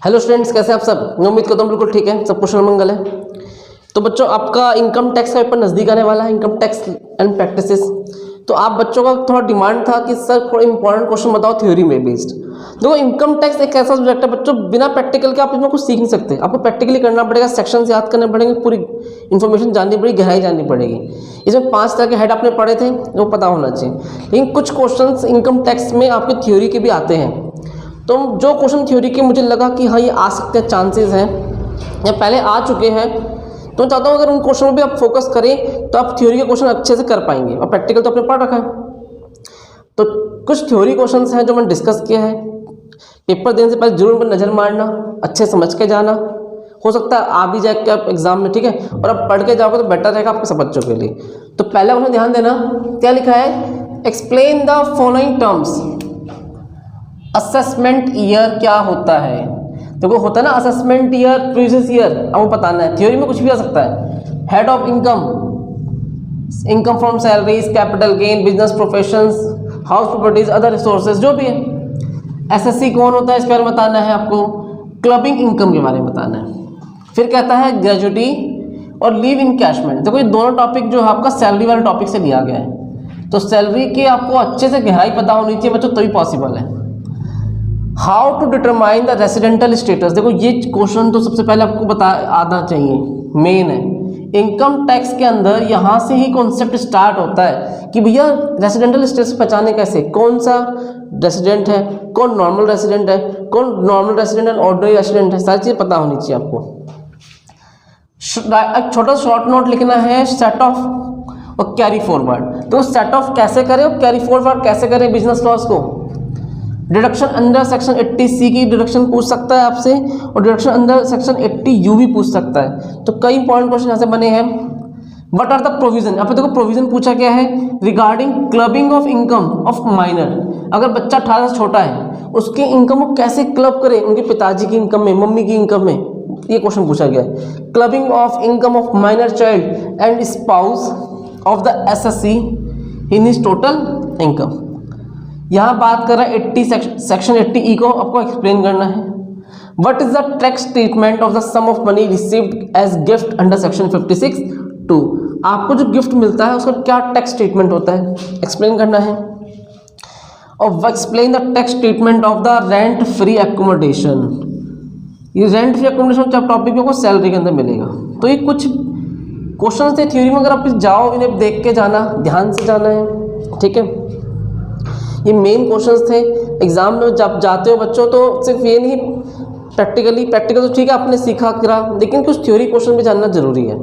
Hello students, कैसे हैं आप सब। मैं उम्मीद करता हूँ बिल्कुल ठीक है, सब कुशल मंगल है। तो बच्चों, आपका इनकम टैक्स का पेपर नज़दीक आने वाला है, इनकम टैक्स एंड प्रैक्टिसेस। तो आप बच्चों का थोड़ा डिमांड था कि सर थोड़ा इंपॉर्टेंट क्वेश्चन बताओ थ्योरी में बेस्ड। देखो, इनकम टैक्स एक ऐसा सब्जेक्ट है बच्चों, बिना प्रैक्टिकल के आप इसमें कुछ सीख नहीं सकते। आपको प्रैक्टिकली करना पड़ेगा, सेक्शंस याद करने पड़ेंगे, पूरी इन्फॉर्मेशन जाननी पड़ेगी, गहराई जाननी पड़ेगी। इसमें 5 तरह के हेड आपने पढ़े थे, वो पता होना चाहिए। लेकिन कुछ क्वेश्चंस इनकम टैक्स में आपके थ्योरी के भी आते हैं। तो जो क्वेश्चन थ्योरी के मुझे लगा कि हाँ ये आ सकते हैं, चांसेस हैं या पहले आ चुके हैं, तो मैं चाहता हूँ अगर उन क्वेश्चनों पे आप फोकस करें तो आप थ्योरी के क्वेश्चन अच्छे से कर पाएंगे। और प्रैक्टिकल तो आपने पढ़ रखा है। तो कुछ थ्योरी क्वेश्चंस हैं जो मैंने डिस्कस किया है। पेपर देने से पहले जरूर पर नज़र मारना, अच्छे समझ के जाना। हो सकता है आ भी जाए क्या एग्जाम में, ठीक है। और आप पढ़ के जाओगे तो बेटर रहेगा आपके सब बच्चों के लिए। तो पहला क्वेश्चन ध्यान देना, क्या लिखा है, explain the following terms. Assessment year क्या होता है। देखो, होता है ना असेसमेंट ईयर, प्रीवियस ईयर, आपको बताना है। थ्योरी में कुछ भी आ सकता है। Head of income, income from salaries, capital gain, business professions, house properties, other resources, जो भी है। एसएससी कौन होता है इसके बारे में बताना है आपको। क्लबिंग इनकम के बारे में बताना है। फिर कहता है ग्रेजुटी और लीव इनकैशमेंट। देखो, ये दोनों टॉपिक जो है आपका सैलरी वाले टॉपिक से लिया गया है। तो सैलरी के आपको अच्छे से गहराई पता होनी चाहिए बच्चों, तभी पॉसिबल है। How to determine the residential status. देखो, ये क्वेश्चन तो सबसे पहले आपको बता आना चाहिए, मेन है। इनकम टैक्स के अंदर यहाँ से ही कॉन्सेप्ट स्टार्ट होता है कि भैया रेसिडेंटल स्टेटस पहचाने कैसे, कौन सा रेसिडेंट है, कौन नॉर्मल रेसिडेंट है, कौन नॉर्मल रेसिडेंट है, ऑर्डिनरी रेसिडेंट है, सारी चीज़ पता होनी चाहिए आपको। एक छोटा शॉर्ट नोट लिखना है, सेट ऑफ और कैरी फॉरवर्ड। तो सेट ऑफ कैसे करें और कैरी फॉरवर्ड कैसे करें बिजनेस लॉस को। डिडक्शन अंडर सेक्शन 80C की डिडक्शन पूछ सकता है आपसे, और डिडक्शन अंडर सेक्शन 80U भी पूछ सकता है। तो कई इंपॉर्टेंट क्वेश्चन यहाँ से बने हैं। What are the provision. अब देखो, प्रोविजन पूछा गया है regarding clubbing of income of minor. अगर बच्चा 18 से छोटा है, उसकी इनकम को कैसे क्लब करे, उनके पिताजी की इनकम में, मम्मी की इनकम में, ये क्वेश्चन पूछा गया है। Clubbing of income of minor child and spouse of the assessee in his total income. यहाँ बात कर रहा है 80 सेक्शन 80E को आपको एक्सप्लेन करना है। What is the tax treatment of the sum of money received as gift under section 56(2). आपको जो गिफ्ट मिलता है उसका क्या टैक्स ट्रीटमेंट होता है, एक्सप्लेन करना है। और explain the tax treatment of the rent free accommodation. ये रेंट फ्री एकोमोडेशन जब टॉपिक आपको सैलरी के अंदर मिलेगा। तो ये कुछ क्वेश्चन थे थ्योरी में, अगर आप जाओ इन्हें देख के जाना, ध्यान से जाना है, ठीक है। ये मेन क्वेश्चंस थे। एग्जाम में जब जाते हो बच्चों, तो सिर्फ ये नहीं प्रैक्टिकल तो ठीक है आपने सीखा करा, लेकिन कुछ थ्योरी क्वेश्चन भी जानना जरूरी है।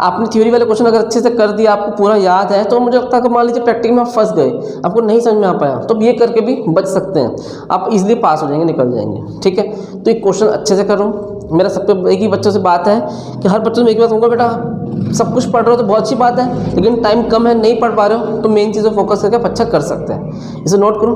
आपने थ्योरी वाले क्वेश्चन अगर अच्छे से कर दिया, आपको पूरा याद है, तो मुझे लगता है कि मान लीजिए प्रैक्टिकल में आप फंस गए, आपको नहीं समझ में आ पाया, तो ये करके भी बच सकते हैं आप, इजीली पास हो जाएंगे, निकल जाएंगे, ठीक है। तो ये क्वेश्चन अच्छे से करो। मेरा सब पे एक ही बच्चों से बात है कि हर बच्चों में एक बात कहूँगा, बेटा सब कुछ पढ़ रहे हो तो बहुत अच्छी बात है, लेकिन टाइम कम है, नहीं पढ़ पा रहे हो, तो मेन चीज़ों फोकस करके आप अच्छा कर सकते हैं। इसे नोट करो।